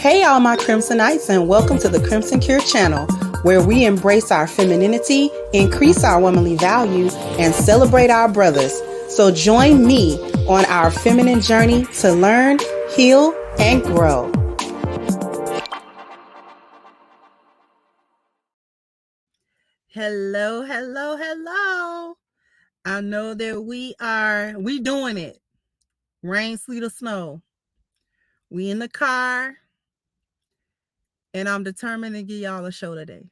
Hey, all my Crimsonites, and welcome to the Crimson Cure channel, where we embrace our femininity, increase our womanly value, and celebrate our brothers. So join me on our feminine journey to learn, heal, and grow. Hello, hello, hello. I know that we doing it. Rain, sleet, or snow. We in the car, and I'm determined to give y'all a show today.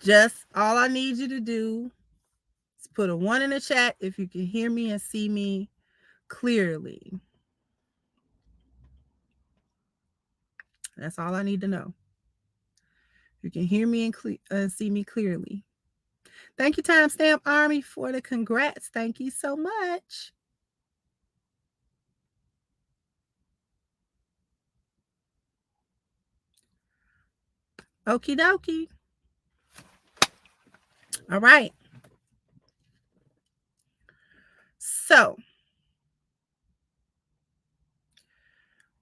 Just all I need you to do is put a 1 in the chat if you can hear me and see me clearly. That's all I need to know. You can hear me and see me clearly. Thank you, Timestamp Army, for the congrats. Thank you so much. Okie dokie. All right. So,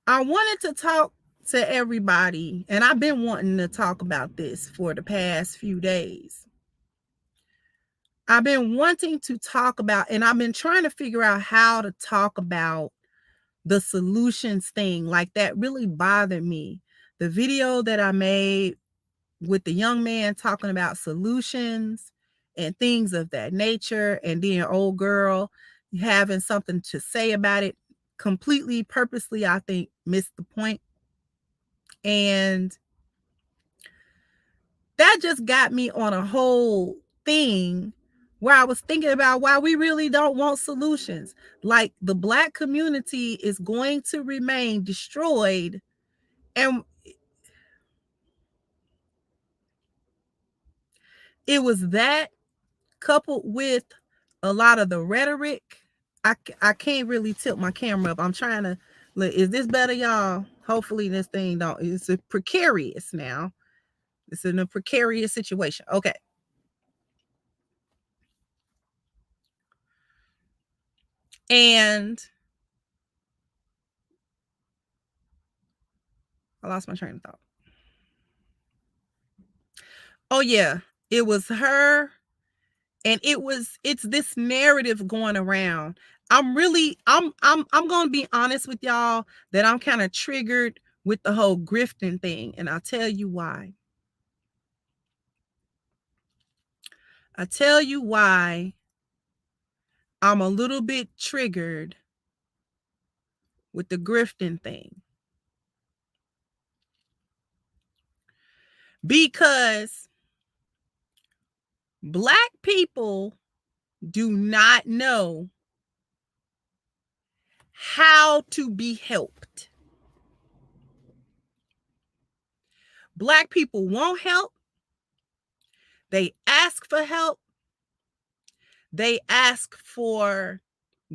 I wanted to talk to everybody, and I've been wanting to talk about this for the past few days. I've been wanting to talk about, and I've been trying to figure out how to talk about the solutions thing. Like, that really bothered me. The video that I made with the young man talking about solutions and things of that nature, and then old girl having something to say about it, completely purposely, I think, missed the point. And that just got me on a whole thing where I was thinking about why we really don't want solutions. Like, the Black community is going to remain destroyed, and it was that coupled with a lot of the rhetoric. I can't really tilt my camera up. I'm trying to look. Is this better, y'all? Hopefully this thing don't. It's a precarious now. It's in a precarious situation. Okay. And I lost my train of thought. Oh yeah, it was her, and it's this narrative going around. I'm gonna be honest with y'all that I'm kind of triggered with the whole grifting thing, and I'll tell you why. I tell you why I'm a little bit triggered with the grifting thing. Because Black people do not know how to be helped. Black people won't help. They ask for help. They ask for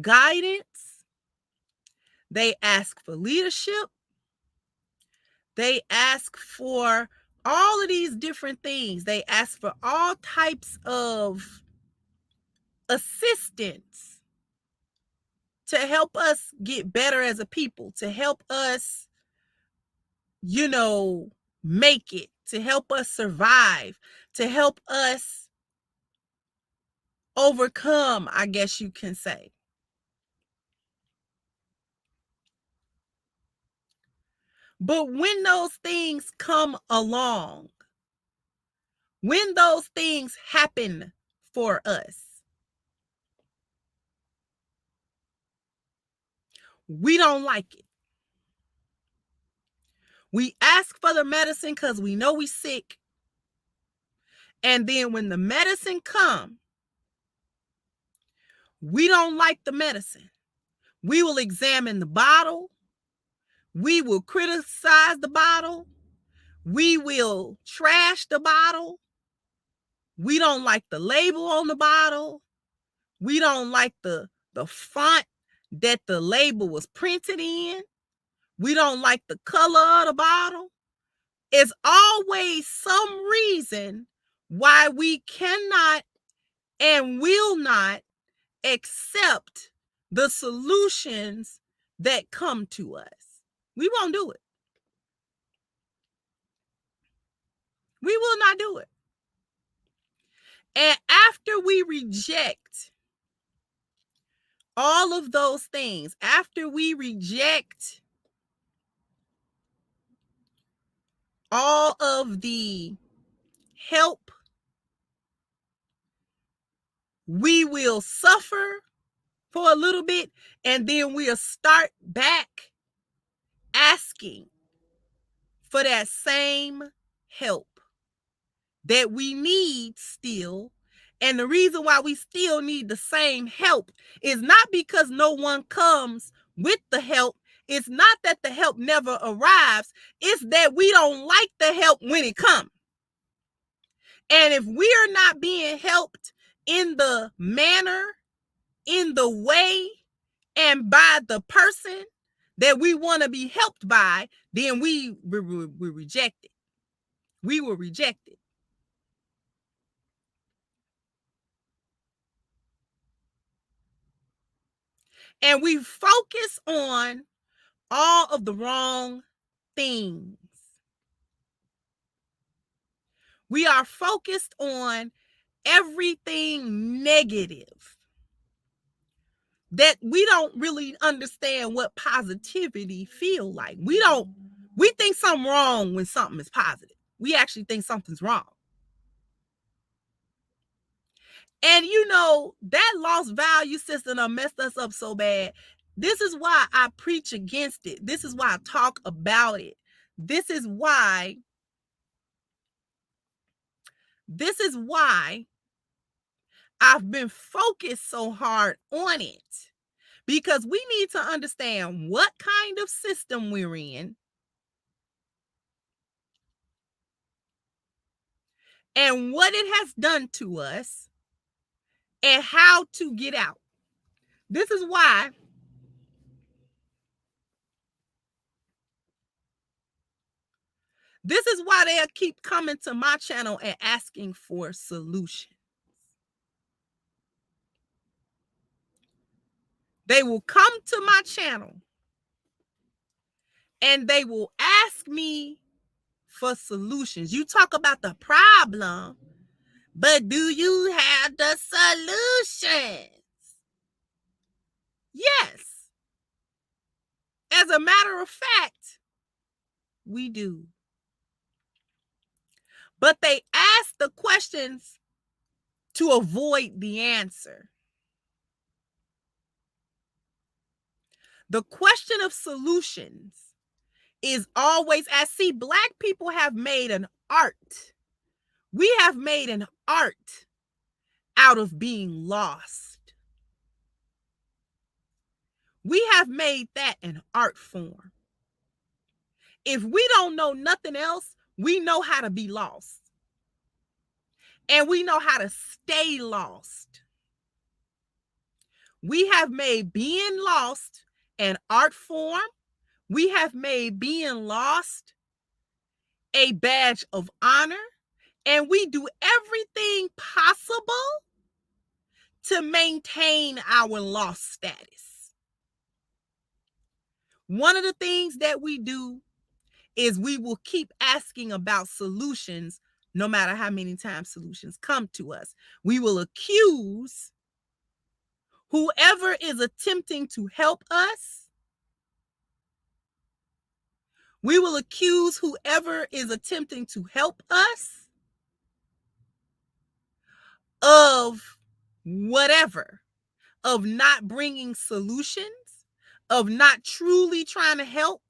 guidance. They ask for leadership. They ask for all of these different things. They ask for all types of assistance to help us get better as a people, to help us, make it, to help us survive, to help us overcome, I guess you can say. But when those things come along, when those things happen for us, we don't like it. We ask for the medicine because we know we're sick. And then when the medicine comes, we don't like the medicine. We will examine the bottle. We will criticize the bottle. We will trash the bottle. We don't like the label on the bottle. We don't like the font that the label was printed in. We don't like the color of the bottle. It's always some reason why we cannot and will not accept the solutions that come to us. We won't do it. We will not do it. And after we reject all of those things, after we reject all of the help, we will suffer for a little bit, and then we'll start back asking for that same help that we need still. And the reason why we still need the same help is not because no one comes with the help. It's not that the help never arrives. It's that we don't like the help when it comes. And if we are not being helped in the manner, in the way, and by the person that we want to be helped by, then we reject it. We will reject it. And we focus on all of the wrong things. We are focused on everything negative, that we don't really understand what positivity feel like. We think something wrong when something is positive. We actually think something's wrong. And that lost value system messed us up so bad. This is why I preach against it. This is why I talk about it. This is why I've been focused so hard on it, because we need to understand what kind of system we're in and what it has done to us and how to get out. This is why they'll keep coming to my channel and asking for solutions. They will come to my channel and they will ask me for solutions. You talk about the problem, but do you have the solutions? Yes. As a matter of fact, we do. But they ask the questions to avoid the answer. The question of solutions is always asked. See, Black people have made an art. We have made an art out of being lost. We have made that an art form. If we don't know nothing else, we know how to be lost. And we know how to stay lost. We have made being lost an art form. We have made being lost a badge of honor. And we do everything possible to maintain our lost status. One of the things that we do is we will keep asking about solutions no matter how many times solutions come to us. We will accuse whoever is attempting to help us. We will accuse whoever is attempting to help us of whatever, of not bringing solutions, of not truly trying to help.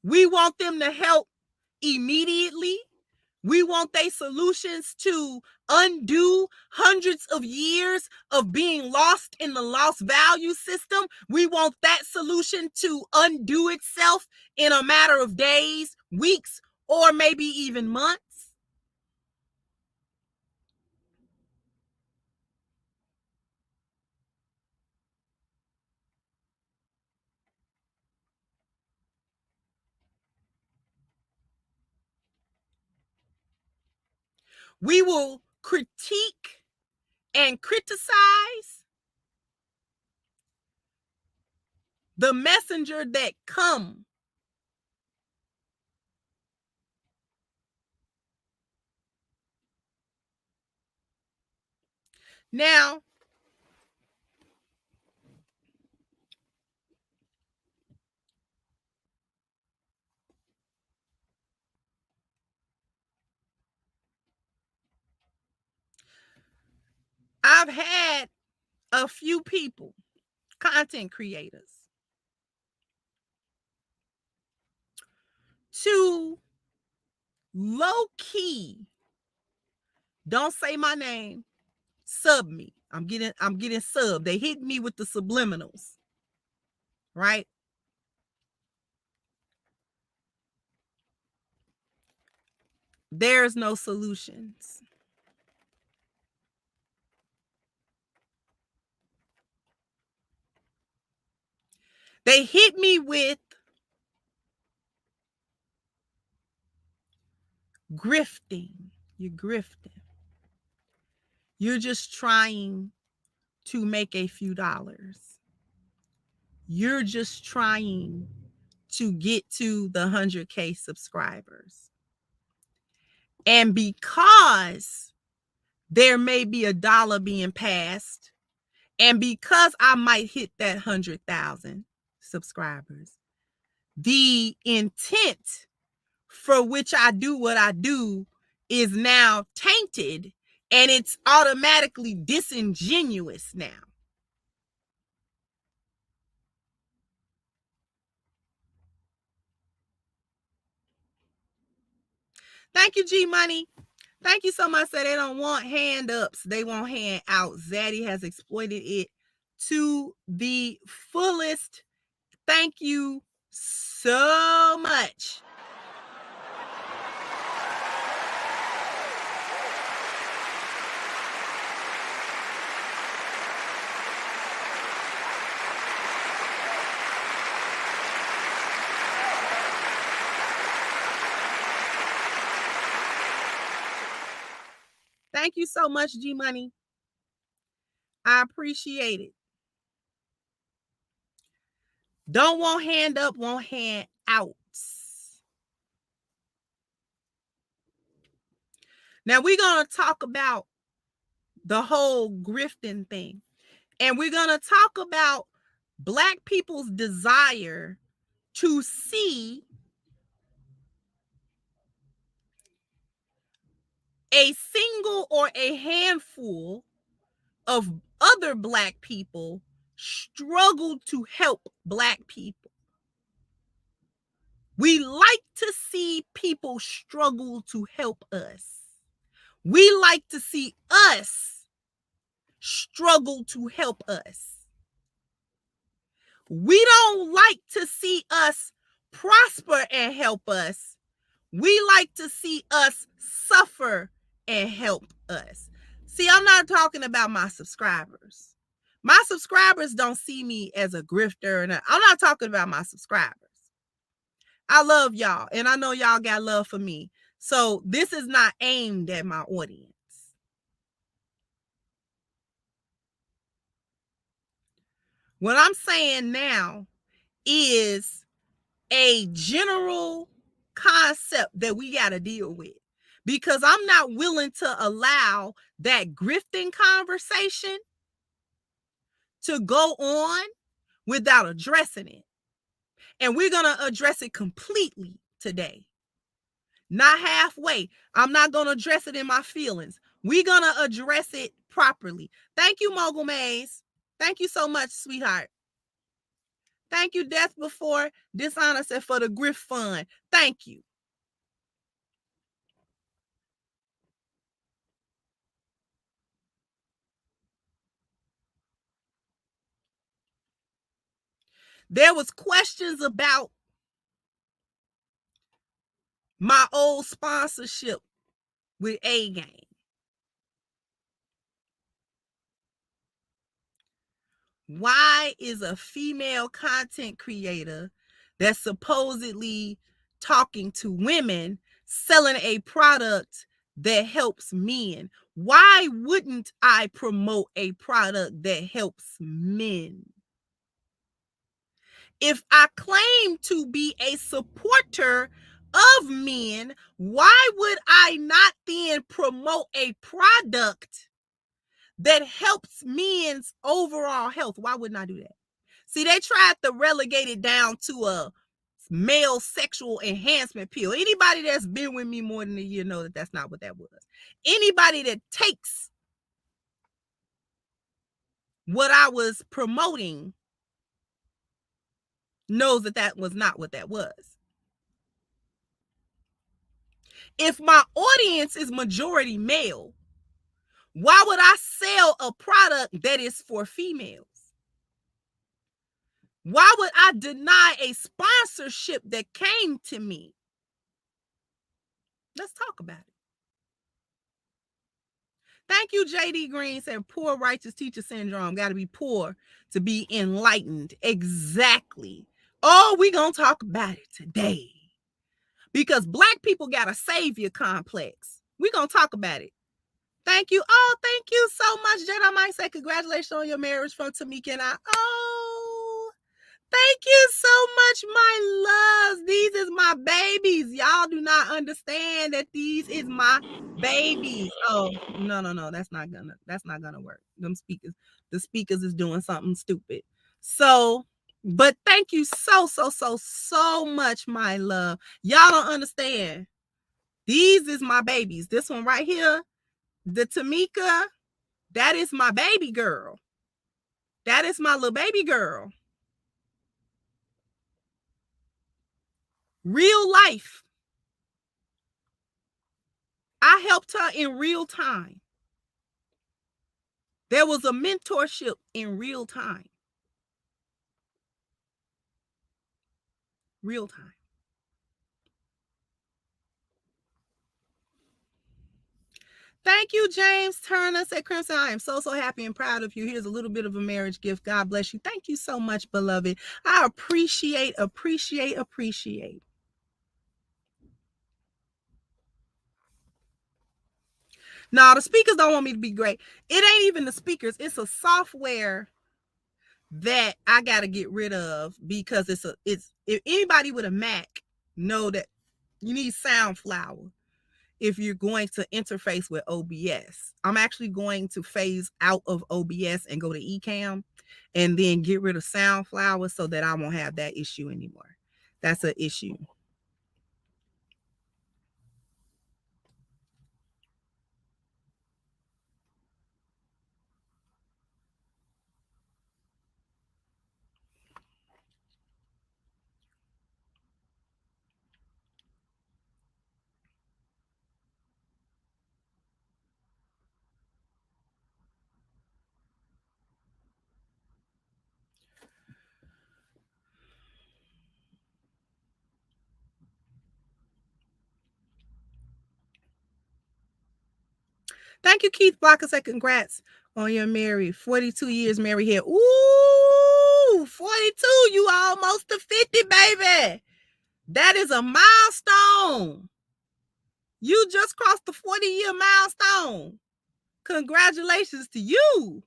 We want them to help immediately. We want their solutions to undo hundreds of years of being lost in the lost value system. We want that solution to undo itself in a matter of days, weeks, or maybe even months. We will critique and criticize the messenger that come. Now, I've had a few people, content creators, to low-key, don't say my name, sub me. I'm getting sub. They hit me with the subliminals, right? There's no solutions. They hit me with grifting. You're grifting. You're just trying to make a few dollars. You're just trying to get to the 100K subscribers. And because there may be a dollar being passed, and because I might hit that 100,000 subscribers, the intent for which I do what I do is now tainted, and it's automatically disingenuous now. Thank you, G Money. Thank you so much. That they don't want hand ups, they want hand outs. Zaddy has exploited it to the fullest. Thank you so much. Thank you so much, G Money. I appreciate it. Don't want hand up, want hand outs. Now we're going to talk about the whole grifting thing. And we're going to talk about Black people's desire to see a single or a handful of other Black people struggle to help Black people. We like to see people struggle to help us. We like to see us struggle to help us. We don't like to see us prosper and help us. We like to see us suffer and help us. See, I'm not talking about my subscribers. My subscribers don't see me as a grifter. And I'm not talking about my subscribers. I love y'all, and I know y'all got love for me. So this is not aimed at my audience. What I'm saying now is a general concept that we got to deal with, because I'm not willing to allow that grifting conversation to go on without addressing it. And we're going to address it completely today. Not halfway. I'm not going to address it in my feelings. We're going to address it properly. Thank you, Mogul Maze. Thank you so much, sweetheart. Thank you, Death Before Dishonor said for the grift fund. Thank you. There was questions about my old sponsorship with A-Game. Why is a female content creator that's supposedly talking to women selling a product that helps men? Why wouldn't I promote a product that helps men? If I claim to be a supporter of men, why would I not then promote a product that helps men's overall health? Why wouldn't I do that? See, they tried to relegate it down to a male sexual enhancement pill. Anybody that's been with me more than a year know that that's not what that was. Anybody that takes what I was promoting knows that that was not what that was. If my audience is majority male, why would I sell a product that is for females? Why would I deny a sponsorship that came to me? Let's talk about it. Thank you, JD Green said poor righteous teacher syndrome. Got to be poor to be enlightened. Exactly. Oh, we gonna talk about it today. Because Black people got a savior complex. We gonna talk about it. Thank you. Oh, thank you so much, Jen. I might say congratulations on your marriage from Tamika and I. Oh, thank you so much, my loves. These is my babies. Y'all do not understand that these is my babies. Oh, no. That's not gonna work. The speakers is doing something stupid. So, but thank you so much, my love. Y'all don't understand. These is my babies. This one right here, the Tamika, that is my baby girl. That is my little baby girl. Real life. I helped her in real time. There was a mentorship in real time. Real time. Thank you, James Turner. Said Crimson, I am so happy and proud of you. Here's a little bit of a marriage gift. God bless you. Thank you so much, beloved. I appreciate. No, the speakers don't want me to be great. It ain't even the speakers. It's a software that I got to get rid of because it's if anybody with a Mac know that you need Soundflower if you're going to interface with OBS. I'm actually going to phase out of OBS and go to Ecamm and then get rid of Soundflower so that I won't have that issue anymore. That's an issue. Thank you, Keith Blocker. Said congrats on your married. 42 years married here. Ooh, 42. You almost to 50, baby. That is a milestone. You just crossed the 40-year milestone. Congratulations to you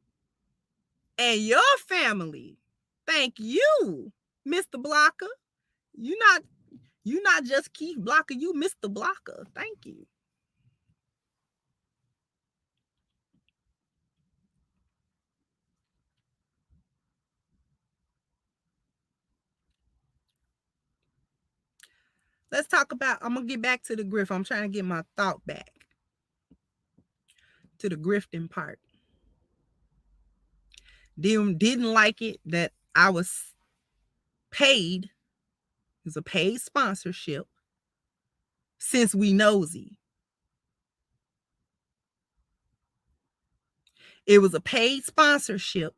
and your family. Thank you, Mr. Blocker. You not just Keith Blocker, you Mr. Blocker. Thank you. Let's talk about, I'm going to get back to the grift. I'm trying to get my thought back to the grifting part. Didn't like it that I was paid. It was a paid sponsorship since we nosy. It was a paid sponsorship.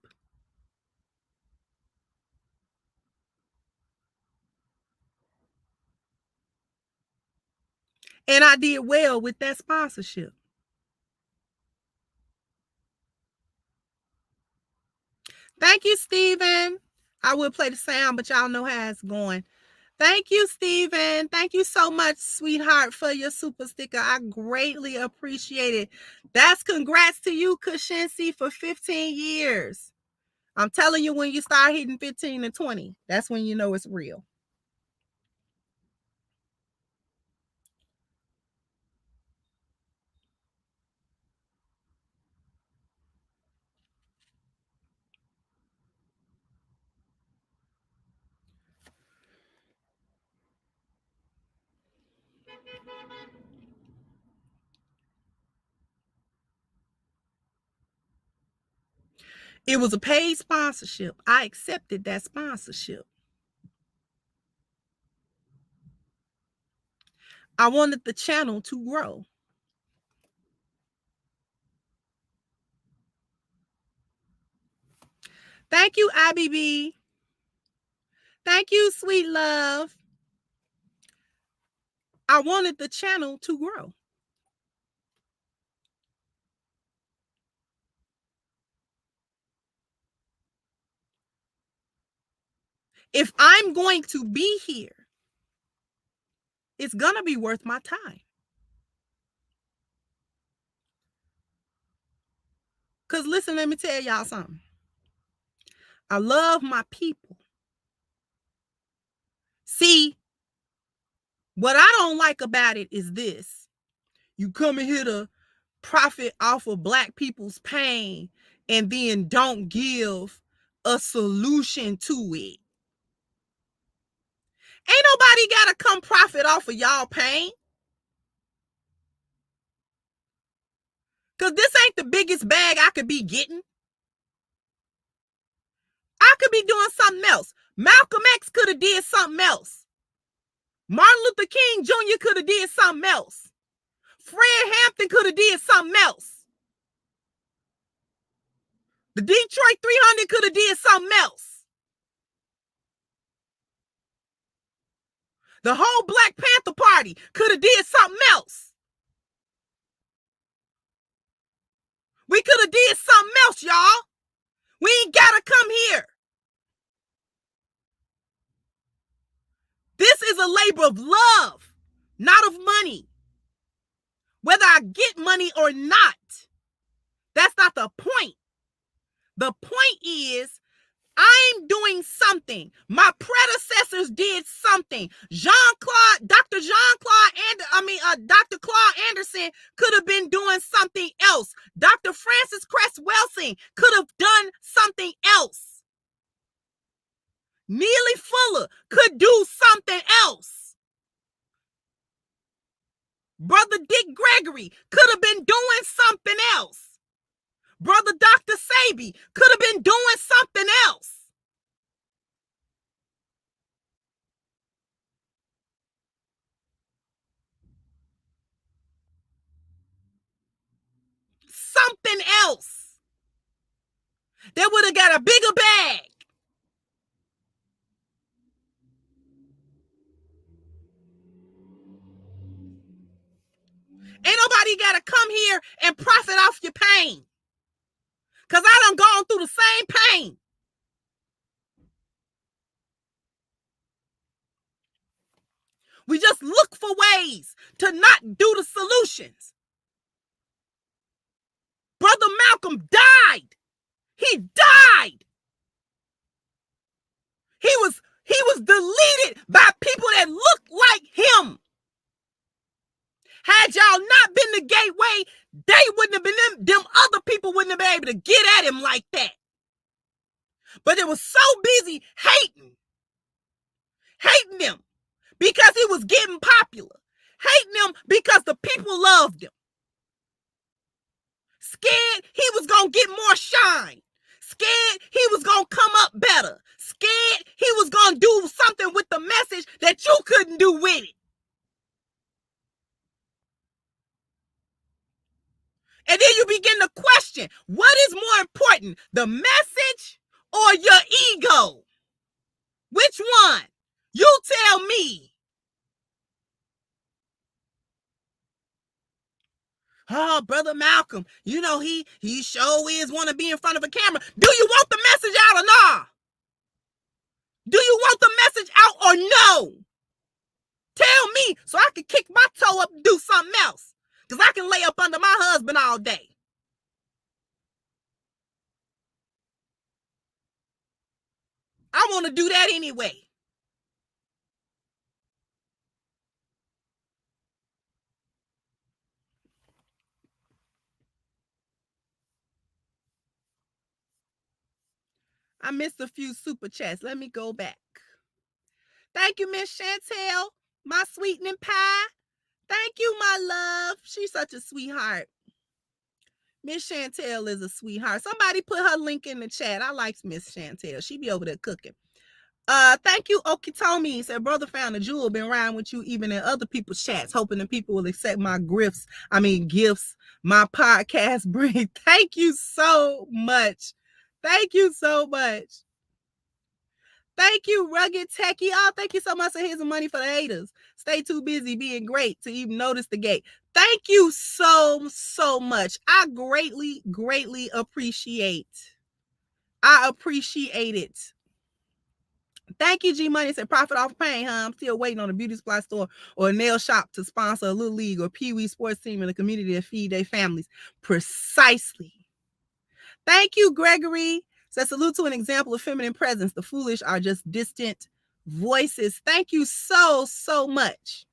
And I did well with that sponsorship. Thank you, Steven. I will play the sound, but y'all know how it's going. Thank you, Steven. Thank you so much, sweetheart, for your super sticker. I greatly appreciate it. That's congrats to you, Kushinsi, for 15 years. I'm telling you, when you start hitting 15 and 20, that's when you know it's real. It was a paid sponsorship. I accepted that sponsorship. I wanted the channel to grow. Thank you, IBB. Thank you, sweet love. I wanted the channel to grow. If I'm going to be here, it's going to be worth my time. Because listen, let me tell y'all something. I love my people. See, what I don't like about it is this. You come in here to profit off of Black people's pain and then don't give a solution to it. Ain't nobody got to come profit off of y'all pain. Because this ain't the biggest bag I could be getting. I could be doing something else. Malcolm X could have did something else. Martin Luther King Jr. could have did something else. Fred Hampton could have did something else. The Detroit 300 could have did something else. The whole Black Panther Party could have did something else. We could have did something else, y'all. We ain't got to come here. This is a labor of love, not of money. Whether I get money or not, that's not the point. The point is, I'm doing something. My predecessors did something. Dr. Claude Anderson could have been doing something else. Dr. Francis Cress Welsing could have done something else. Neely Fuller could do something else. Brother Dick Gregory could have been doing something else. Brother Dr. Sabi could have been doing something else. Something else. They would have got a bigger bag. Ain't nobody got to come here and profit off your pain. Because I done gone through the same pain. We just look for ways to not do the solutions. Brother Malcolm died. He died. He was deleted by people that looked like him. Had y'all not been the gateway, they wouldn't have been them other people wouldn't have been able to get at him like that. But it was so busy hating him because he was getting popular, hating him because the people loved him. Scared he was gonna get more shine. Scared he was gonna come up better. Scared he was gonna do something with the message that you couldn't do with it. And then you begin to question, what is more important, the message or your ego? Which one? You tell me. Oh, Brother Malcolm, you know, he sure is want to be in front of a camera. Do you want the message out or not? Do you want the message out or no? Tell me so I can kick my toe up and do something else. Because I can lay up under my husband all day. want to do that anyway. I missed a few super chats. Let me go back. Thank you, Miss Chantel, my sweetening pie. Thank you, my love. She's such a sweetheart. Miss Chantel is a sweetheart. Somebody put her link in the chat. I like Miss Chantel. She be over there cooking. Thank you, Okitomi. Said, brother found a jewel, been riding with you even in other people's chats, hoping that people will accept my gifts my podcast bring. Thank you so much. Thank you so much. Thank you, Rugged Techie. Oh, thank you so much. So here's some money for the haters. Stay too busy being great to even notice the gate. Thank you so, so much. I greatly, greatly appreciate. I appreciate it. Thank you, G Money. Said profit off pain, huh? I'm still waiting on a beauty supply store or a nail shop to sponsor a little league or Pee Wee sports team in the community to feed their families. Precisely. Thank you, Gregory. Says salute to an example of feminine presence. The foolish are just distant voices. Thank you so, so much.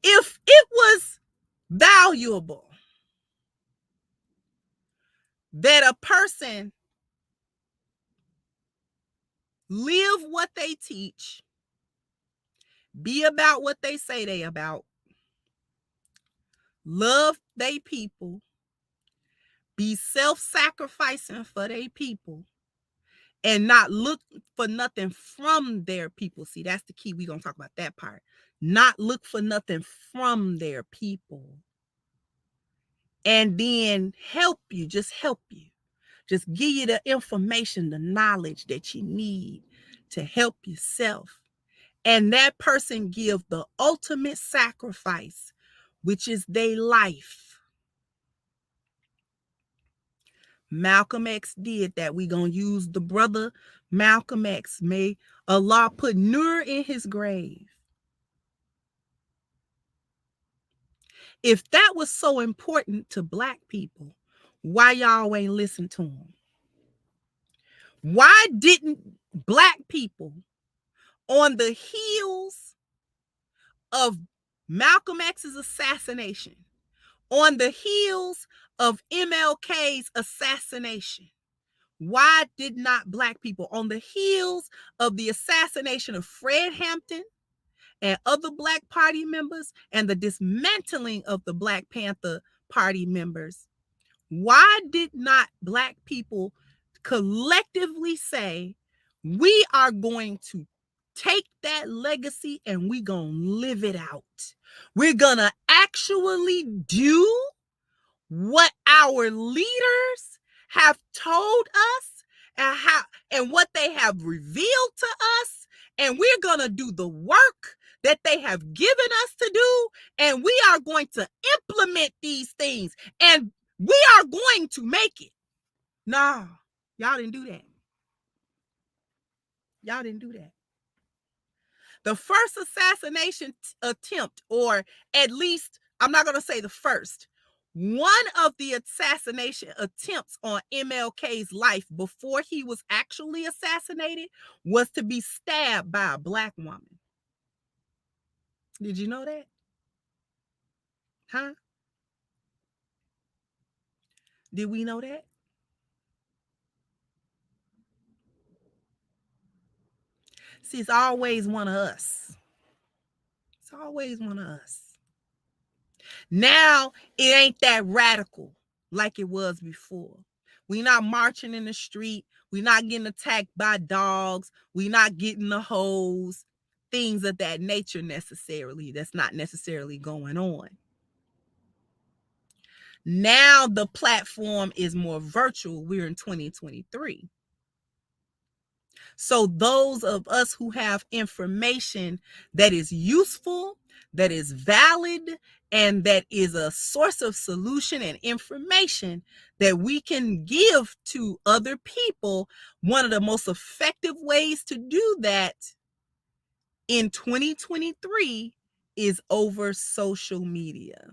If it was valuable that a person live what they teach, be about what they say they about, love they people, be self-sacrificing for they people, and not look for nothing from their people. See, that's the key. We're going to talk about that part. Not look for nothing from their people. And then help you, just give you the information, the knowledge that you need to help yourself. And that person give the ultimate sacrifice, which is their life. Malcolm X did that. We gonna use the brother Malcolm X. May Allah put nur in his grave. If that was so important to Black people, why y'all ain't listen to him? Why didn't Black people, on the heels of Malcolm X's assassination, on the heels of MLK's assassination, why did not Black people, on the heels of the assassination of Fred Hampton and other Black Party members and the dismantling of the Black Panther Party members, why did not Black people collectively say, we are going to take that legacy and we're going to live it out? We're going to actually do what our leaders have told us and what they have revealed to us, and we're going to do the work that they have given us to do, and we are going to implement these things, and we are going to make it. Nah, y'all didn't do that. Y'all didn't do that. The first assassination attempt, or at least, I'm not going to say the first, one of the assassination attempts on MLK's life before he was actually assassinated was to be stabbed by a Black woman. Did you know that? Huh? Did we know that? See, it's always one of us. It's always one of us. Now, it ain't that radical like it was before. We not marching in the street. We not getting attacked by dogs. We not getting the hose. Things of that nature necessarily. That's not necessarily going on. Now the platform is more virtual. We're in 2023. So those of us who have information that is useful, that is valid, and that is a source of solution and information that we can give to other people, one of the most effective ways to do that in 2023 is over social media.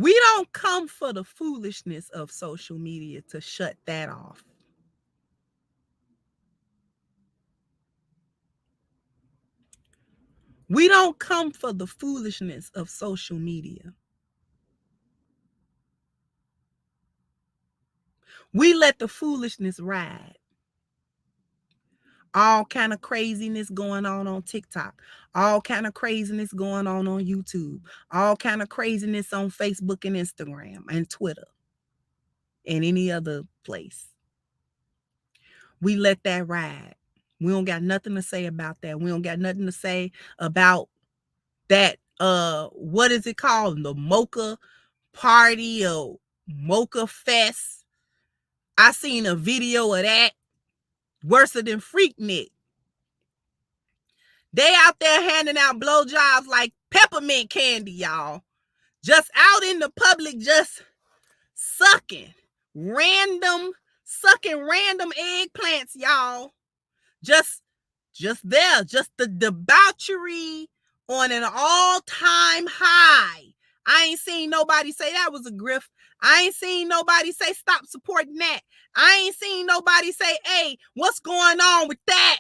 We don't come for the foolishness of social media to shut that off. We don't come for the foolishness of social media. We let the foolishness ride. All kind of craziness going on TikTok, all kind of craziness going on YouTube, all kind of craziness on Facebook and Instagram and Twitter and any other place. We let that ride. We don't got nothing to say about that. We don't got nothing to say about that. What is it called? The mocha party or mocha fest. I seen a video of that. Worse than Freaknik. They out there handing out blowjobs like peppermint candy, y'all. Just out in the public, just sucking random eggplants, y'all. Just there, just the debauchery on an all-time high. I ain't seen nobody say that was a grift. I ain't seen nobody say stop supporting that. I ain't seen nobody say, hey, what's going on with that?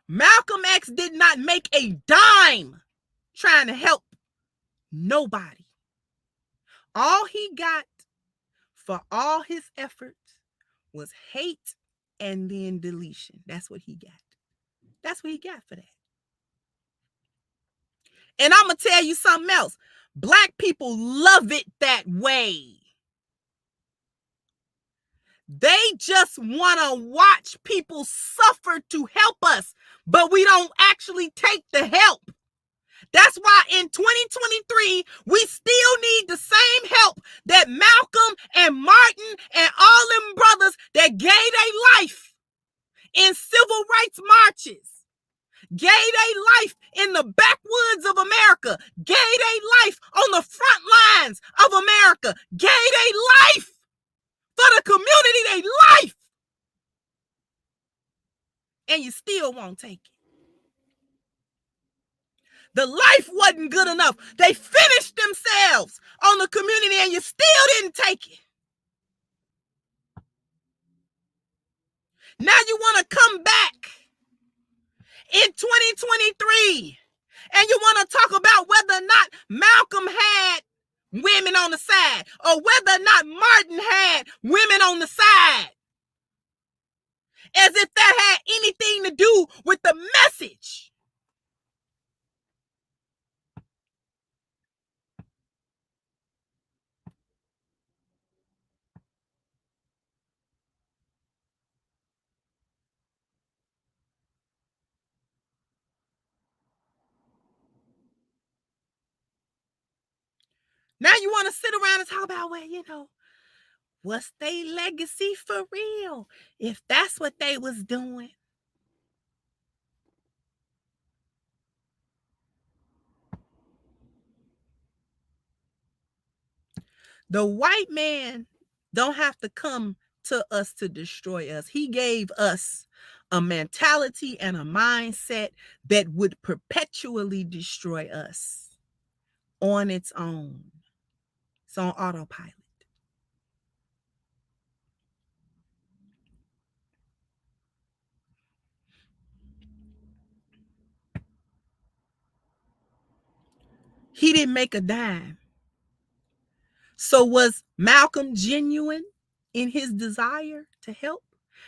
Malcolm X did not make a dime trying to help nobody. All he got for all his efforts was hate and then deletion. That's what he got. That's what he got for that. And I'm going to tell you something else. Black people love it that way. They just want to watch people suffer to help us, but we don't actually take the help. That's why in 2023, we still need the same help that Malcolm and Martin and all them brothers that gave their life in civil rights marches, gave their life in the backwoods of America, gave their life on the front lines of America, gave their life for the community, their life. And you still won't take it. The life wasn't good enough. They finished themselves on the community and you still didn't take it. Now you want to come back in 2023 and you want to talk about whether or not Malcolm had women on the side or whether or not Martin had women on the side. As if that had anything to do with the message. Now you want to sit around and talk about, well, what's their legacy for real? If that's what they was doing. The white man don't have to come to us to destroy us. He gave us a mentality and a mindset that would perpetually destroy us on its own. It's on autopilot. He didn't make a dime. So was Malcolm genuine in his desire to help?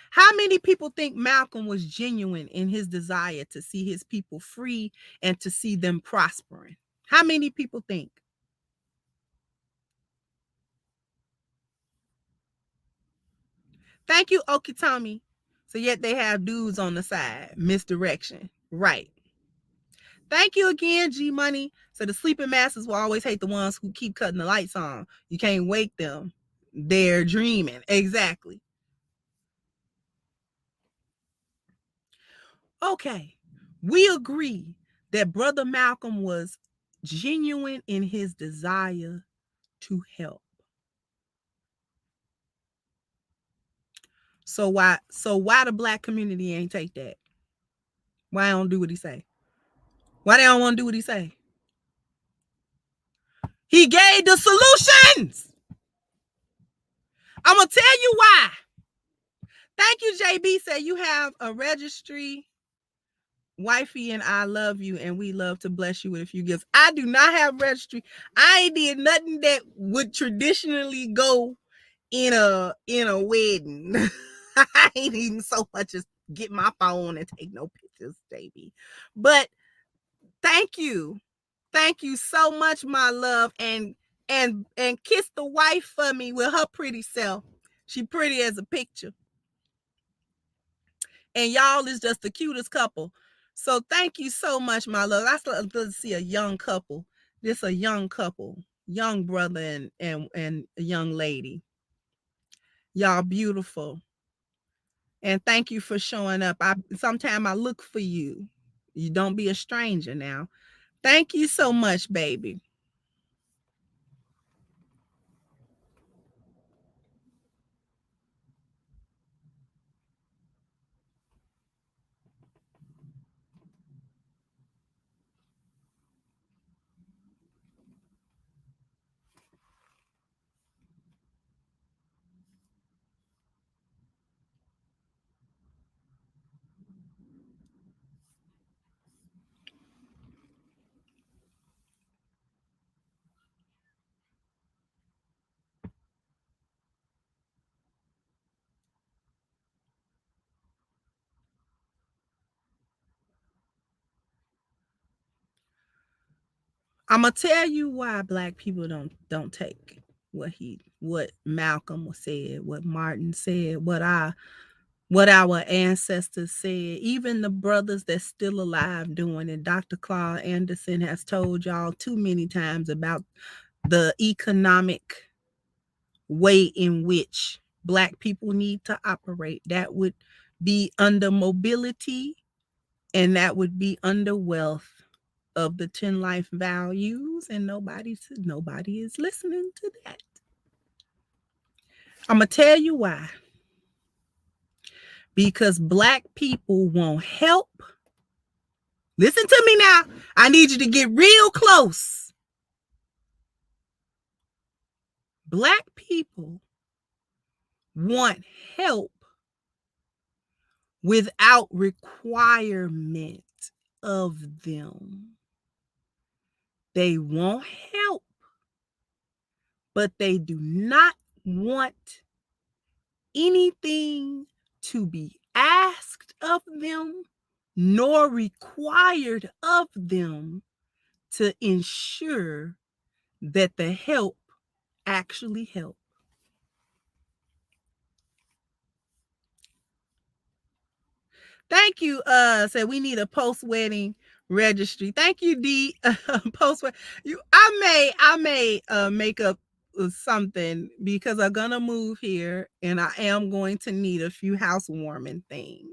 How many people think Malcolm was genuine in his desire to see his people free and to see them prospering? How many people think? Thank you, Okitami. So yet they have dudes on the side. Misdirection. Right. Thank you again, G Money. So the sleeping masters will always hate the ones who keep cutting the lights on. You can't wake them. They're dreaming. Exactly. Okay. We agree that Brother Malcolm was genuine in his desire to help. So why the black community ain't take that? Why don't do what he say? Why they don't want to do what he say? He gave the solutions. I'm gonna tell you why. Thank you, JB. Said you have a registry. Wifey and I love you, and we love to bless you with a few gifts. I do not have registry. I ain't did nothing that would traditionally go in a wedding. I ain't even so much as get my phone and take no pictures, JB. But thank you so much, my love, and kiss the wife for me with her pretty self. She pretty as a picture. And y'all is just the cutest couple. So thank you so much, my love. I love to see a young couple. This a young couple, young brother and a young lady. Y'all beautiful. And thank you for showing up. Sometime I look for you. You don't be a stranger now. Thank you so much, baby. I'm gonna tell you why black people don't take what Malcolm said, what Martin said, what our ancestors said, even the brothers that's still alive doing it. Dr. Claude Anderson has told y'all too many times about the economic way in which black people need to operate. That would be under mobility, and that would be under wealth of the 10 life values, and nobody is listening to that. I'm gonna tell you why. Because black people won't help. Listen to me now. I need you to get real close. Black people want help without requirement of them. They want help, but they do not want anything to be asked of them nor required of them to ensure that the help actually helps. Thank you. Said we need a post-wedding registry. Thank you, D. Post-wedding. I may make up something because I'm gonna move here and I am going to need a few housewarming things.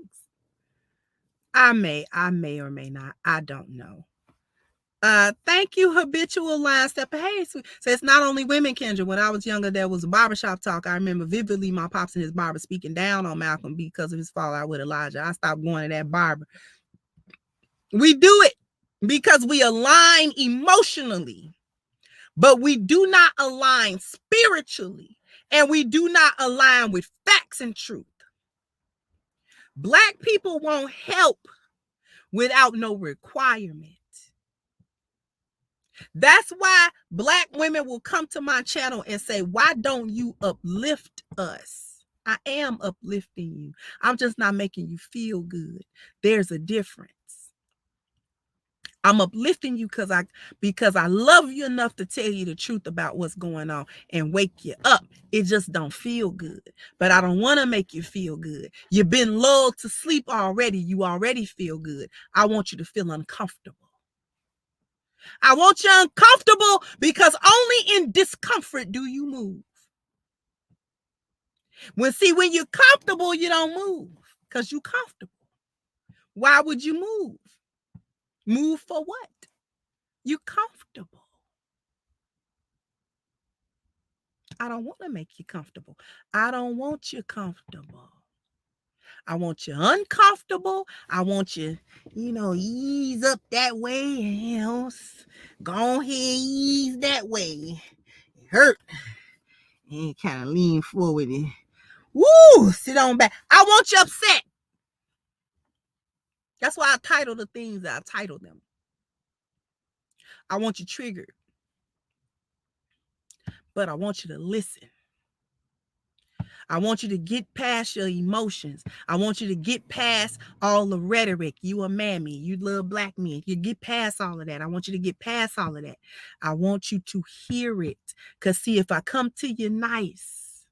I may or may not. I don't know. Thank you, habitual line stepper. Hey, so it's not only women, Kendra. When I was younger, there was a barbershop talk. I remember vividly my pops and his barber speaking down on Malcolm because of his fallout with Elijah. I stopped going to that barber. We do it because we align emotionally, but we do not align spiritually, and we do not align with facts and truth. Black people won't help without no requirement. That's why black women will come to my channel and say, why don't you uplift us? I am uplifting you. I'm just not making you feel good. There's a difference. I'm uplifting you because I love you enough to tell you the truth about what's going on and wake you up. It just don't feel good. But I don't want to make you feel good. You've been lulled to sleep already. You already feel good. I want you to feel uncomfortable. I want you uncomfortable because only in discomfort do you move. When you're comfortable, you don't move because you're comfortable. Why would you move? Move for what? You're comfortable. I don't want to make you comfortable. I don't want you comfortable. I want you uncomfortable. I want you, ease up that way. Go ahead, ease that way. It hurt. And kind of lean forward and sit on back. I want you upset. That's why I title the things that I title them. I want you triggered, but I want you to listen. I want you to get past your emotions. I want you to get past all the rhetoric. You a mammy, you little black men. You get past all of that. I want you to get past all of that. I want you to hear it. Because see, if I come to you nice,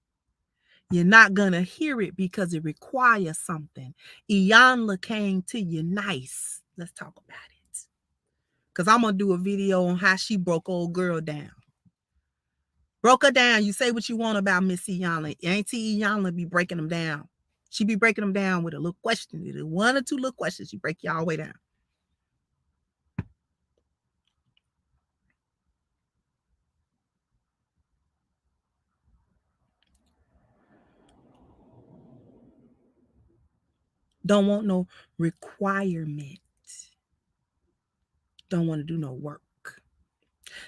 you're not going to hear it because it requires something. Iyanla came to you nice. Let's talk about it. Because I'm going to do a video on how she broke old girl down. Broke her down. You say what you want about Miss Iyanla. Auntie Iyanla be breaking them down. She be breaking them down with a little question. One or two little questions. She break you all the way down. Don't want no requirement. Don't want to do no work.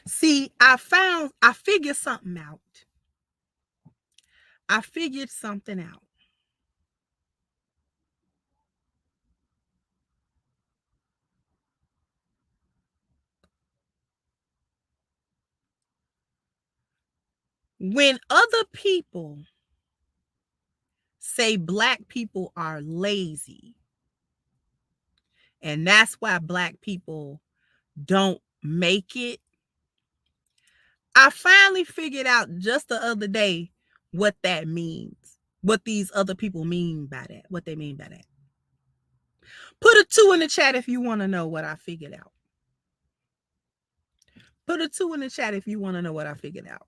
See, I figured something out. I figured something out. When other people say black people are lazy, and that's why black people don't make it, I finally figured out just the other day what that means. What these other people mean by that. What they mean by that. Put a 2 in the chat if you want to know what I figured out. Put a 2 in the chat if you want to know what I figured out.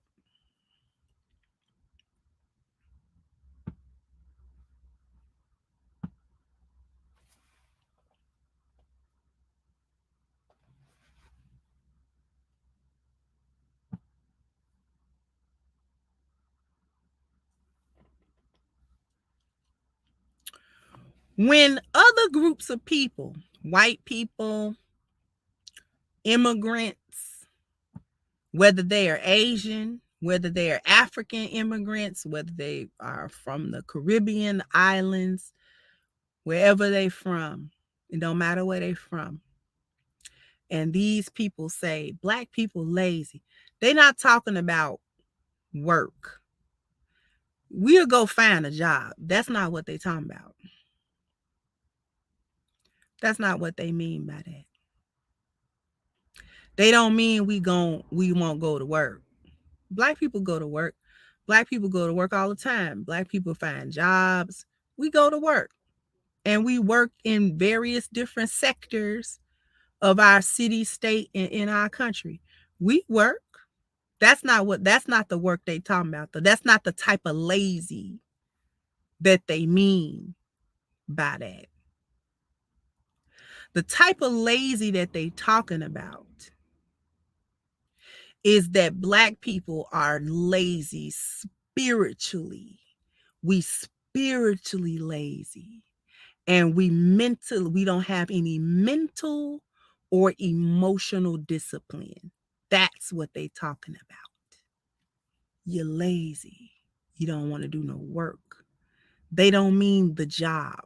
When other groups of people, white people, immigrants, whether they are Asian, whether they are African immigrants, whether they are from the Caribbean islands, wherever they're from, it don't matter where they're from. And these people say black people lazy. They're not talking about work. We'll go find a job. That's not what they're talking about. That's not what they mean by that. They don't mean we won't go to work. Black people go to work. Black people go to work all the time. Black people find jobs. We go to work. And we work in various different sectors of our city, state, and in our country. We work. That's not the work they talking about. That's not the type of lazy that they mean by that. The type of lazy that they talking about is that black people are lazy spiritually. We spiritually lazy. And we don't have any mental or emotional discipline. That's what they talking about. You're lazy. You don't want to do no work. They don't mean the job.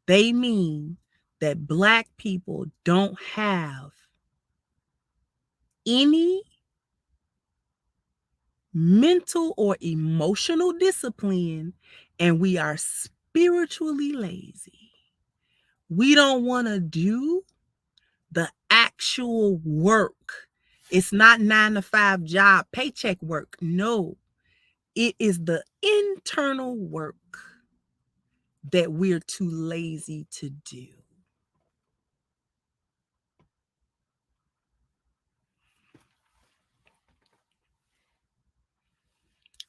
They mean that black people don't have any mental or emotional discipline, and we are spiritually lazy. We don't want to do the actual work. It's not 9-to-5 job, paycheck work. No, it is the internal work that we're too lazy to do.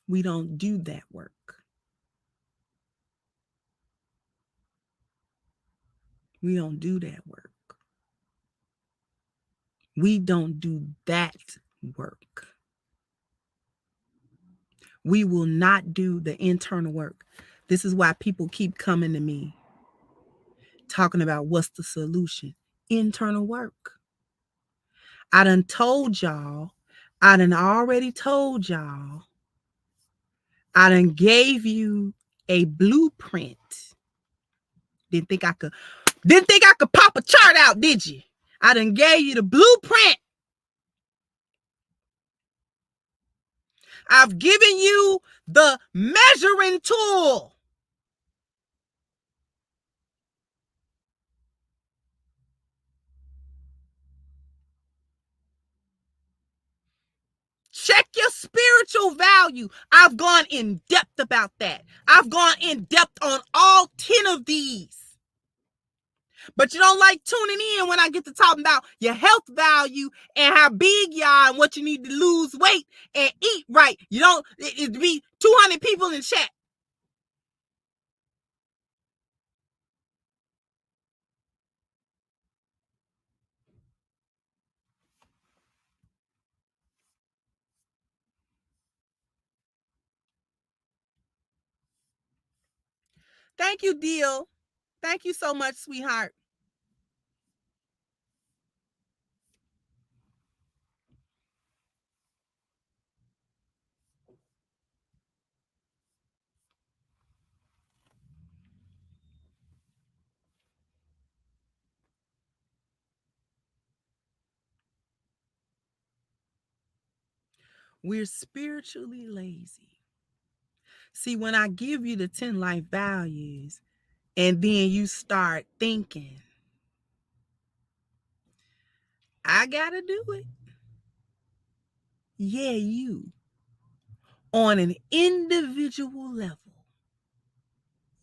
We don't do that work. We don't do that work. We don't do that work. We will not do the internal work. This is why people keep coming to me talking about what's the solution. Internal work. I done told y'all. I done already told y'all. I done gave you a blueprint. Didn't think I could pop a chart out, did you? I done gave you the blueprint. I've given you the measuring tool. Check your spiritual value. I've gone in depth about that. I've gone in depth on all 10 of these. But you don't like tuning in when I get to talking about your health value and how big you are and what you need to lose weight and eat right. You don't, it'd be 200 people in chat. Thank you, Deal. Thank you so much, sweetheart. We're spiritually lazy. See, when I give you the 10 life values and then you start thinking, I gotta do it. Yeah, you. On an individual level.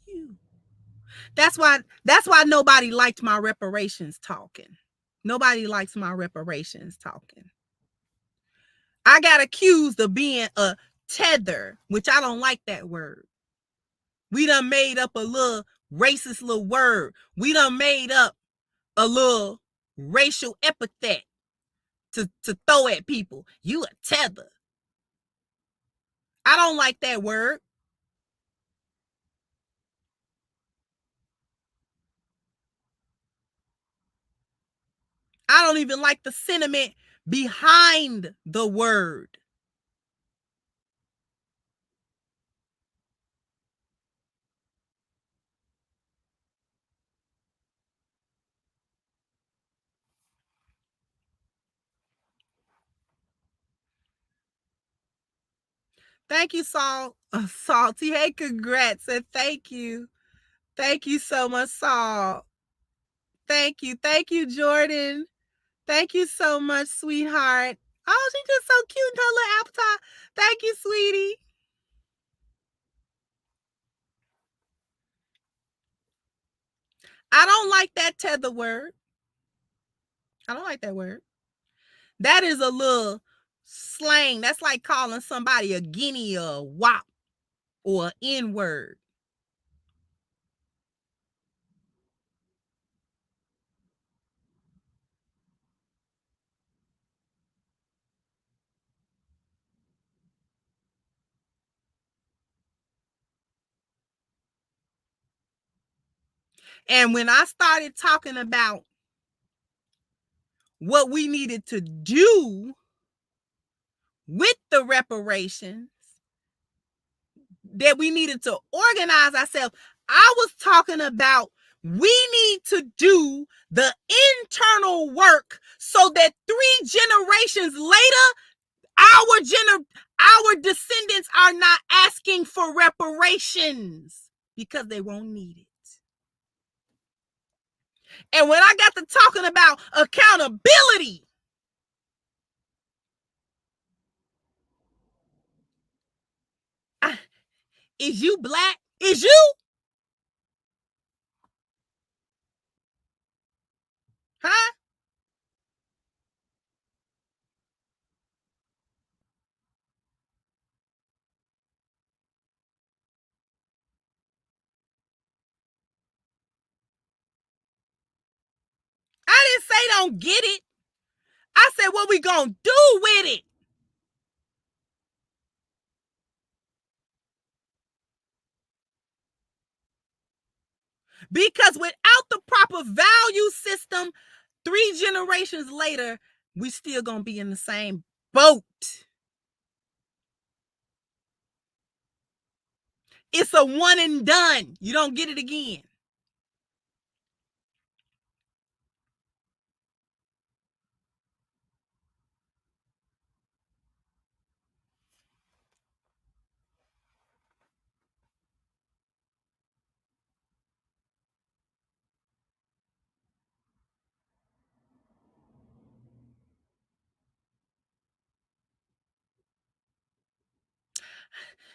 You. That's why nobody liked my reparations talking. Nobody likes my reparations talking. I got accused of being a tether, which I don't like that word. We done made up a little racist little word. We done made up a little racial epithet to throw at people. You a tether. I don't like that word. I don't even like the sentiment behind the word. Thank you, Salty. Hey, congrats and thank you. Thank you so much, Salt. Thank you. Thank you, Jordan. Thank you so much, sweetheart. Oh, she's just so cute in her little avatar. Thank you, sweetie. I don't like that tether word. I don't like that word. That is a little slang. That's like calling somebody a guinea or a wop or an N-word. And when I started talking about what we needed to do with the reparations, that we needed to organize ourselves, I was talking about we need to do the internal work so that 3 generations later, our descendants are not asking for reparations because they won't need it. And when I got to talking about accountability, is you black? Is you? Huh? I didn't say don't get it. I said what we gonna do with it. Because without the proper value system, 3 generations later, we still gonna be in the same boat. It's a one and done. You don't get it again.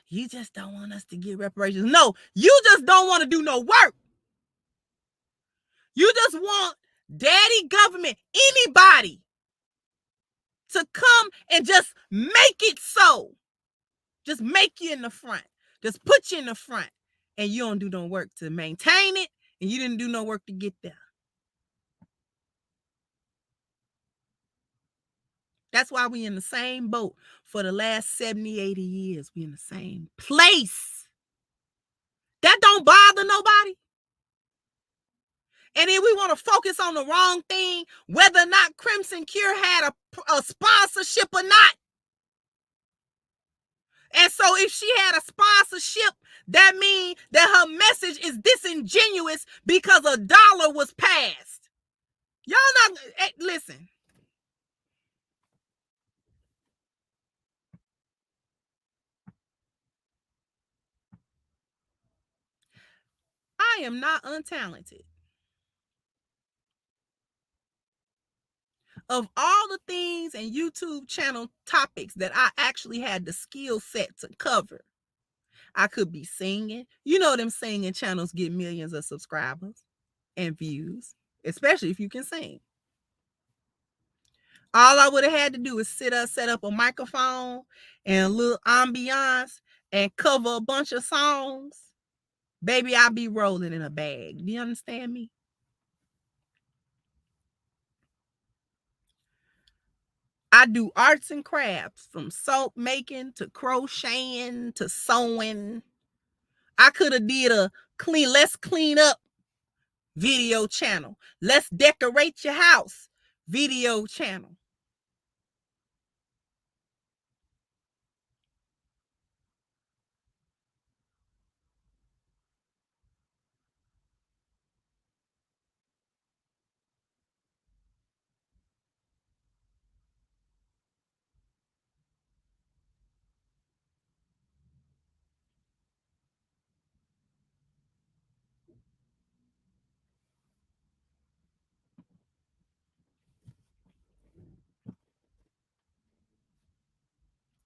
You just don't want us to get reparations. No, you just don't want to do no work. You just want daddy government, anybody, to come and just make it so. Just make you in the front. Just put you in the front. And you don't do no work to maintain it. And you didn't do no work to get there. That's why we in the same boat for the last 70, 80 years. We in the same place. That don't bother nobody. And then we want to focus on the wrong thing, whether or not Crimson Cure had a sponsorship or not. And so if she had a sponsorship, that means that her message is disingenuous because $1 was passed. Y'all not, listen. I am not untalented. Of all the things and YouTube channel topics that I actually had the skill set to cover, I could be singing. You know them singing channels get millions of subscribers and views, especially if you can sing. All I would have had to do is set up a microphone and a little ambiance and cover a bunch of songs. Baby, I'll be rolling in a bag. Do you understand me? I do arts and crafts, from soap making to crocheting to sewing. I could have did a let's clean up video channel. Let's decorate your house video channel.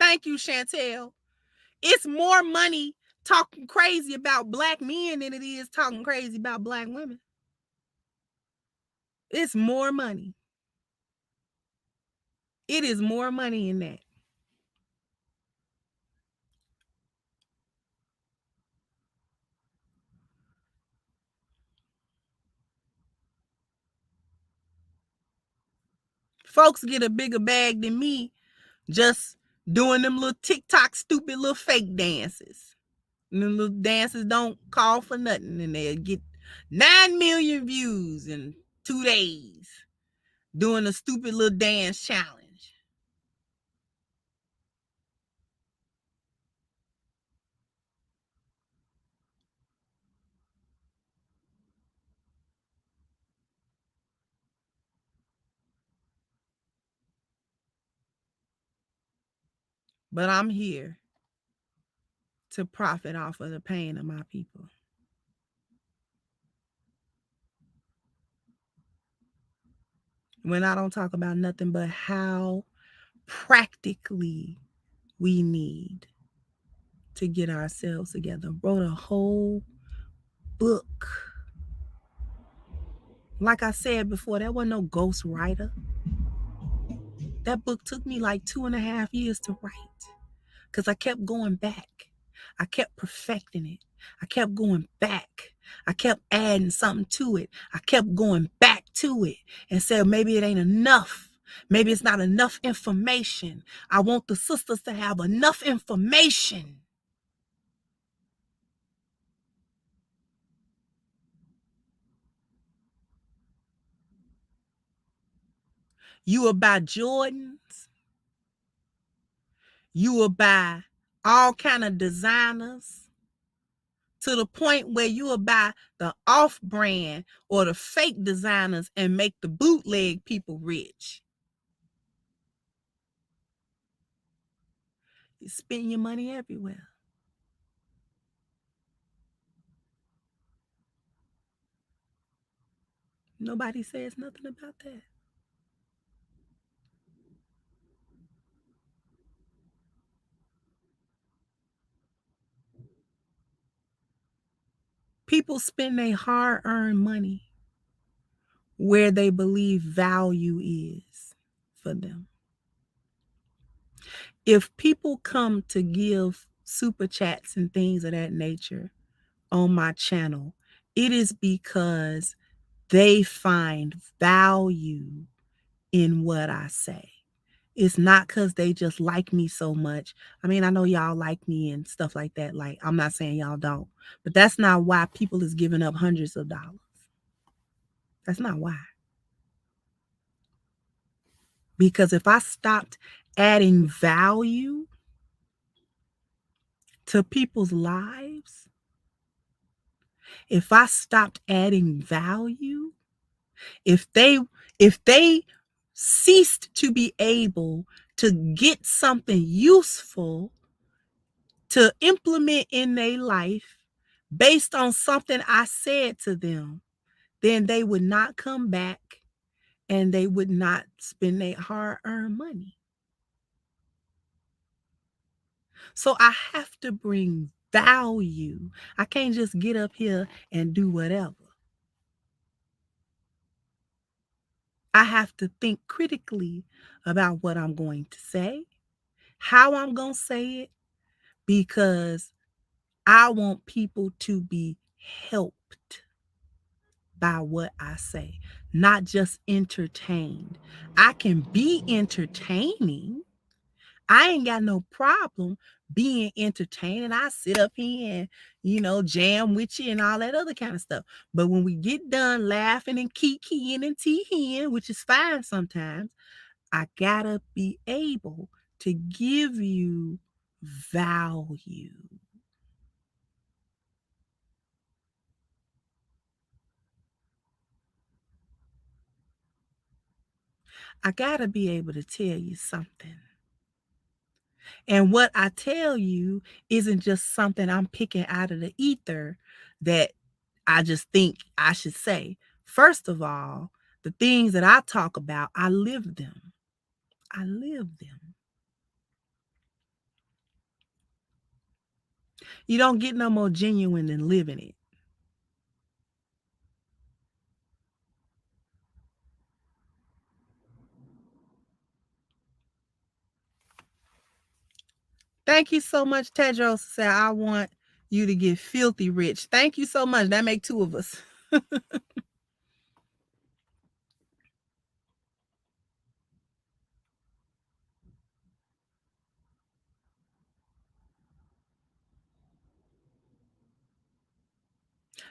Thank you, Chantel. It's more money talking crazy about black men than it is talking crazy about black women. It's more money. It is more money in that. Folks get a bigger bag than me just doing them little TikTok stupid little fake dances. And them little dances don't call for nothing, and they'll get 9 million views in 2 days doing a stupid little dance challenge. But I'm here to profit off of the pain of my people. When I don't talk about nothing but how practically we need to get ourselves together. Wrote a whole book. Like I said before, there wasn't no ghost writer. That book took me like 2.5 years to write because I kept going back. I kept perfecting it. I kept going back. I kept adding something to it. I kept going back to it and said, maybe it ain't enough. Maybe it's not enough information. I want the sisters to have enough information. You will buy Jordans. You will buy all kind of designers, to the point where you will buy the off-brand or the fake designers and make the bootleg people rich. You spend your money everywhere. Nobody says nothing about that. People spend their hard-earned money where they believe value is for them. If people come to give super chats and things of that nature on my channel, it is because they find value in what I say. It's not because they just like me so much. I mean, I know y'all like me and stuff like that. Like, I'm not saying y'all don't, but that's not why people is giving up hundreds of dollars. That's not why. Because if I stopped adding value to people's lives, if I stopped adding value, if they ceased to be able to get something useful to implement in their life based on something I said to them, then they would not come back and they would not spend their hard-earned money. So I have to bring value. I can't just get up here and do whatever. I have to think critically about what I'm going to say, how I'm going to say it, because I want people to be helped by what I say, not just entertained. I can be entertaining. I ain't got no problem being entertaining. I sit up here and, jam with you and all that other kind of stuff. But when we get done laughing and kikiing and teeing, which is fine sometimes, I gotta be able to give you value. I gotta be able to tell you something. And what I tell you isn't just something I'm picking out of the ether that I just think I should say. First of all, the things that I talk about, I live them. I live them. You don't get no more genuine than living it. Thank you so much, Tedros. Said, I want you to get filthy rich. Thank you so much. That make two of us.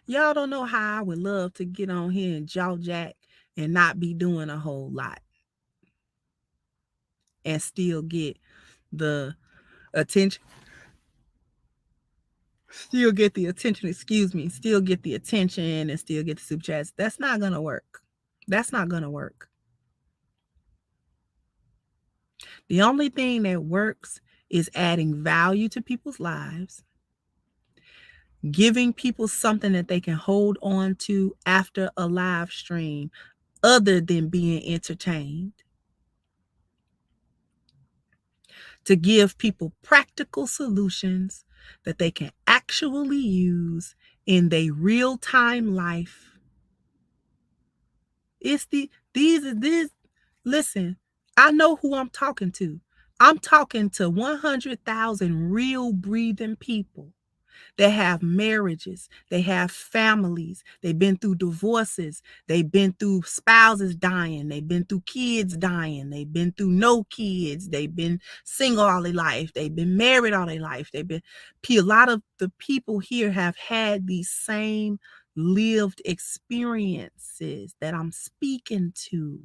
Y'all don't know how I would love to get on here and jaw jack and not be doing a whole lot and still get the attention. Still get the attention, still get the attention and still get the super chats. That's not going to work. That's not going to work. The only thing that works is adding value to people's lives, giving people something that they can hold on to after a live stream other than being entertained, to give people practical solutions that they can actually use in their real-time life. Listen, I know who I'm talking to. I'm talking to 100,000 real breathing people that have marriages, they have families, they've been through divorces, they've been through spouses dying, they've been through kids dying, they've been through no kids, they've been single all their life, they've been married all their life, a lot of the people here have had these same lived experiences that I'm speaking to.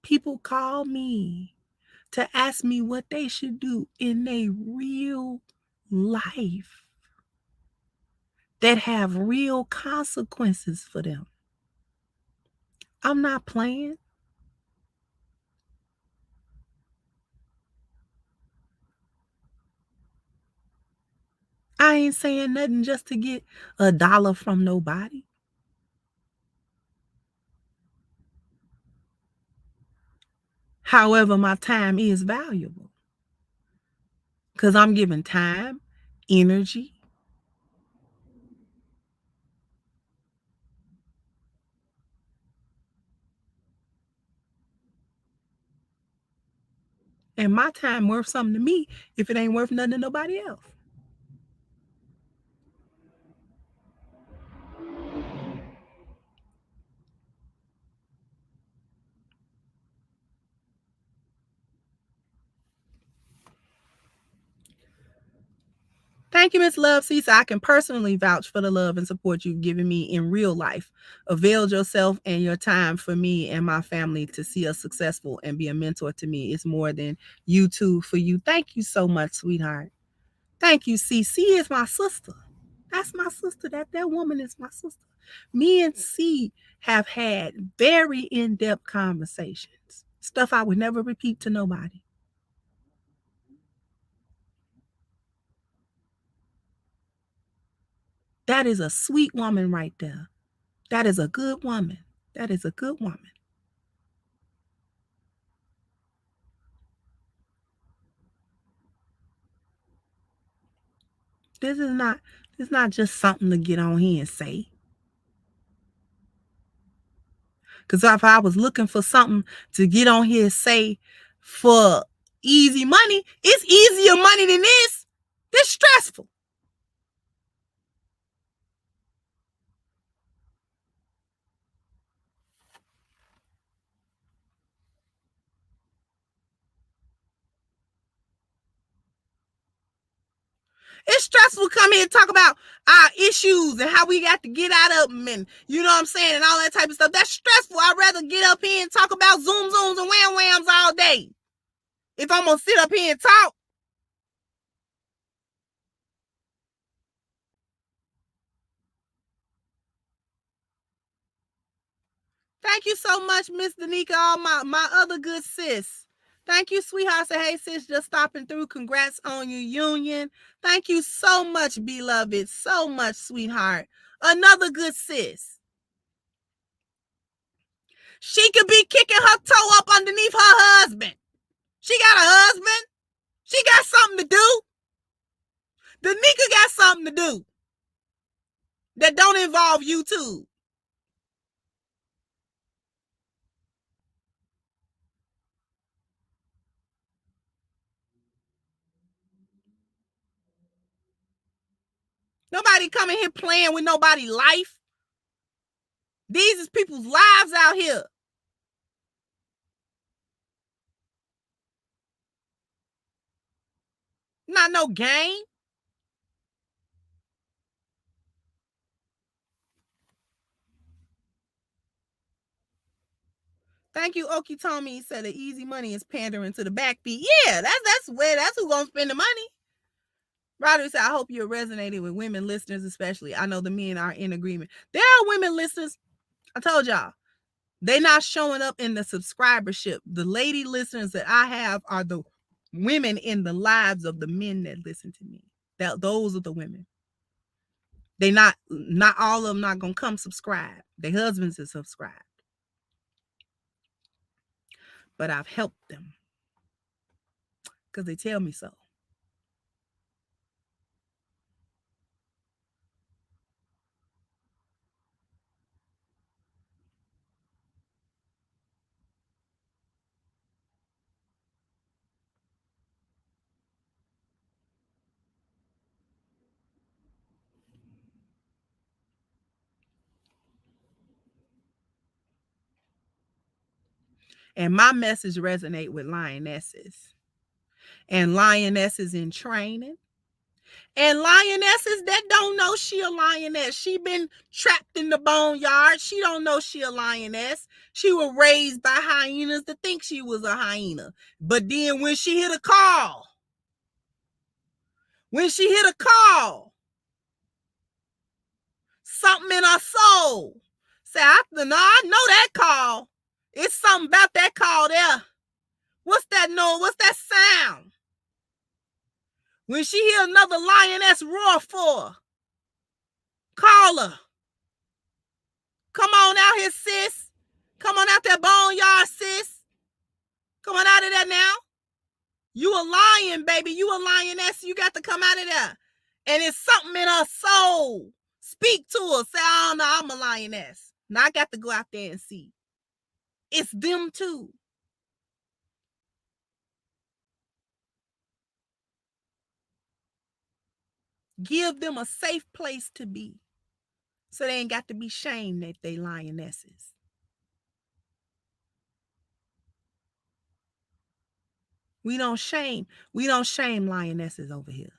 People call me to ask me what they should do in their real life that have real consequences for them. I'm not playing. I ain't saying nothing just to get $1 from nobody. However, my time is valuable because I'm giving time, energy, and my time worth something to me if it ain't worth nothing to nobody else. Thank you, Miss Love. See, so I can personally vouch for the love and support you've given me in real life. Availed yourself and your time for me and my family to see us successful and be a mentor to me. It's more than YouTube for you. Thank you so much, sweetheart. Thank you, C. C is my sister. That's my sister. That woman is my sister. Me and C have had very in-depth conversations. Stuff I would never repeat to nobody. That is a sweet woman right there. That is a good woman. That is a good woman. This is not just something to get on here and say. Because if I was looking for something to get on here and say for easy money, it's easier money than this. This stressful. It's stressful to come here and talk about our issues and how we got to get out of them and you know what I'm saying and all that type of stuff. That's stressful. I'd rather get up here and talk about zoom zooms and wham whams all day. If I'm gonna sit up here and talk. Thank you so much, Miss Danica, all my other good sis. Thank you, sweetheart. Say, hey, sis, just stopping through. Congrats on your union. Thank you so much, beloved. So much, sweetheart. Another good sis. She could be kicking her toe up underneath her husband. She got a husband. She got something to do. Danica got something to do that don't involve YouTube. Nobody coming here playing with nobody's life. These is people's lives out here. Not no game. Thank you, Okitomi. He said the easy money is pandering to the backbeat. Yeah, that's who's gonna spend the money. Roderick said, I hope you're resonating with women listeners, especially. I know the men are in agreement. There are women listeners. I told y'all, they not showing up in the subscribership. The lady listeners that I have are the women in the lives of the men that listen to me. Those are the women. They not all of them not gonna come subscribe. Their husbands are subscribed. But I've helped them because they tell me so. And my message resonate with lionesses and lionesses in training And lionesses that don't know she a lioness. She been trapped in the boneyard. She don't know she a lioness. She was raised by hyenas to think she was a hyena. But then when she hit a call, something in her soul say, I know that call. It's something about that call there. What's that noise? What's that sound? When she hear another lioness roar for her, call her. Come on out here, sis. Come on out that boneyard, sis. Come on out of there now. You a lion, baby. You a lioness. You got to come out of there. And it's something in her soul. Speak to her. Say, I don't know, I'm a lioness. Now I got to go out there and see. It's them too. Give them a safe place to be. So they ain't got to be shamed that they lionesses. We don't shame lionesses over here.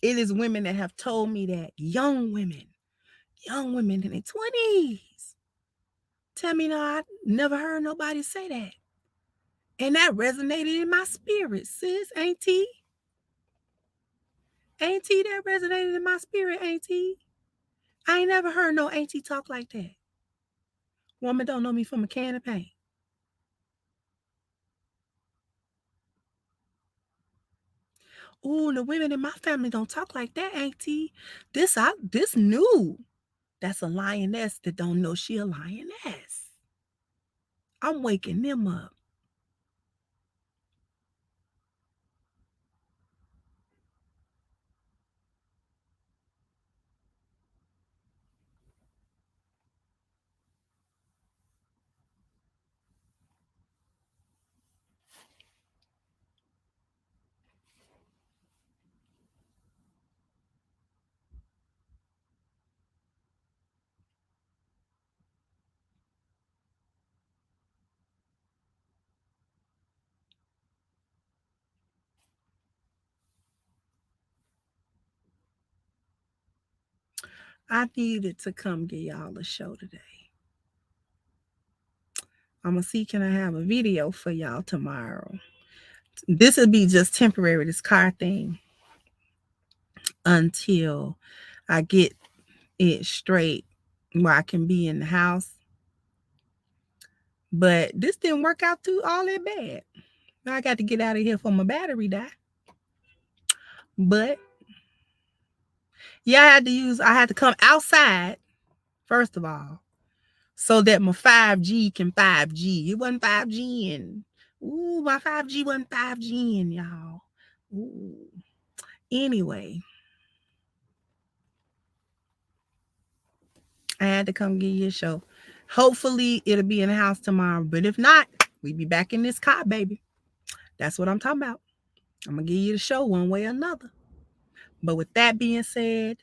It is women that have told me that. Young women in their 20s. Tell me, no, I never heard nobody say that. And that resonated in my spirit, sis, auntie. Auntie, that resonated in my spirit, auntie. I ain't never heard no auntie talk like that. Woman don't know me from a can of paint. Ooh, the women in my family don't talk like that, auntie. This new. That's a lioness that don't know she a lioness. I'm waking them up. I needed to come get y'all a show today. I'm going to see, can I have a video for y'all tomorrow? This will be just temporary, this car thing, until I get it straight where I can be in the house. But this didn't work out too all that bad. I got to get out of here for my battery die. But yeah, I had to come outside, first of all, so that my 5G can 5G. It wasn't 5G and my 5G wasn't 5G and y'all. Ooh. Anyway, I had to come get you a show. Hopefully it'll be in the house tomorrow. But if not, we be back in this car, baby. That's what I'm talking about. I'm going to give you the show one way or another. But with that being said,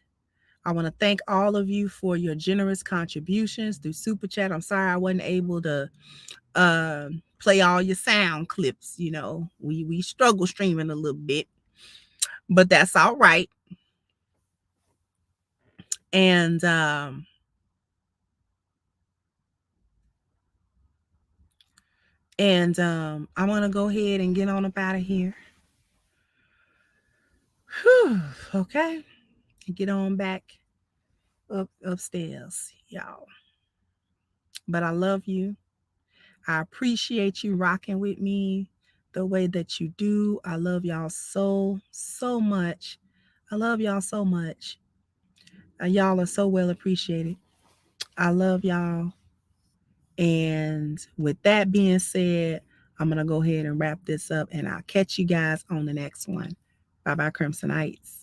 I want to thank all of you for your generous contributions through Super Chat. I'm sorry I wasn't able to play all your sound clips. You know, we struggle streaming a little bit, but that's all right. And I want to go ahead and get on up out of here. Whew, okay, get on back upstairs, y'all. But I love you. I appreciate you rocking with me the way that you do. I love y'all so much. I love y'all so much. Y'all are so well appreciated. I love y'all. And with that being said, I'm going to go ahead and wrap this up, and I'll catch you guys on the next one. Bye-bye, Crimsonites.